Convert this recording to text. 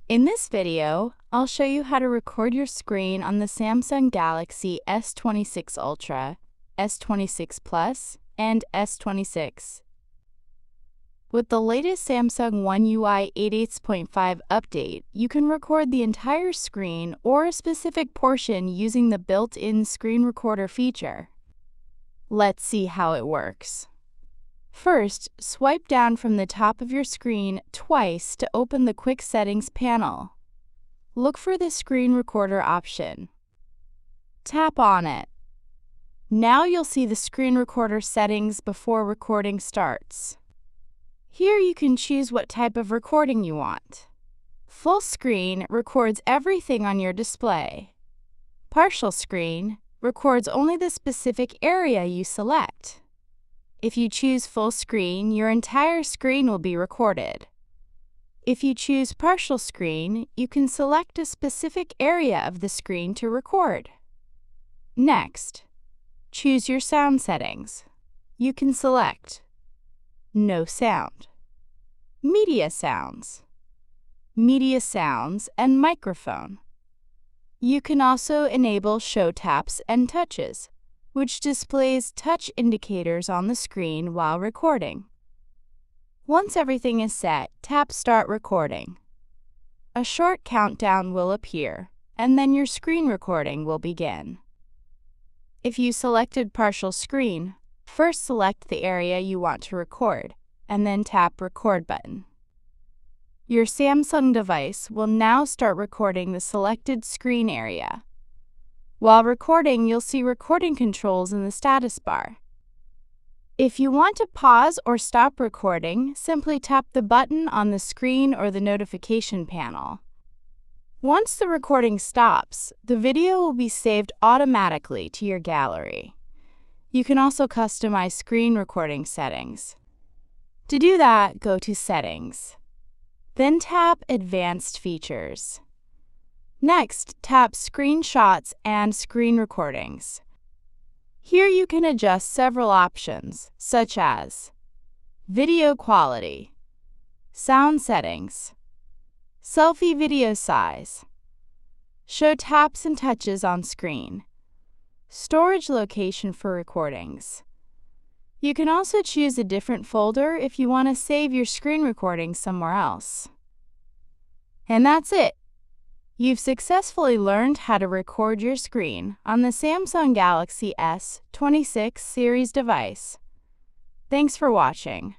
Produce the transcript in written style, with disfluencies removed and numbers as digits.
In this video, I'll show you how to record your screen on the Samsung Galaxy S26 Ultra, S26 Plus, and S26. With the latest Samsung One UI 8.8.5 update, you can record the entire screen or a specific portion using the built-in screen recorder feature. Let's see how it works. First, swipe down from the top of your screen twice to open the Quick Settings panel. Look for the Screen Recorder option. Tap on it. Now you'll see the screen recorder settings before recording starts. Here you can choose what type of recording you want. Full screen records everything on your display. Partial screen records only the specific area you select. If you choose full screen, your entire screen will be recorded. If you choose partial screen, you can select a specific area of the screen to record. Next, choose your sound settings. You can select No Sound, Media Sounds, and Microphone. You can also enable Show Taps and Touches, which displays touch indicators on the screen while recording. Once everything is set, tap Start Recording. A short countdown will appear, and then your screen recording will begin. If you selected partial screen, first select the area you want to record, and then tap Record button. Your Samsung device will now start recording the selected screen area. While recording, you'll see recording controls in the status bar. If you want to pause or stop recording, simply tap the button on the screen or the notification panel. Once the recording stops, the video will be saved automatically to your gallery. You can also customize screen recording settings. To do that, go to Settings. Then tap Advanced Features. Next, tap Screenshots and Screen Recordings. Here you can adjust several options, such as video quality, sound settings, selfie video size, show taps and touches on screen, storage location for recordings. You can also choose a different folder if you want to save your screen recording somewhere else. And that's it! You've successfully learned how to record your screen on the Samsung Galaxy S26 series device. Thanks for watching.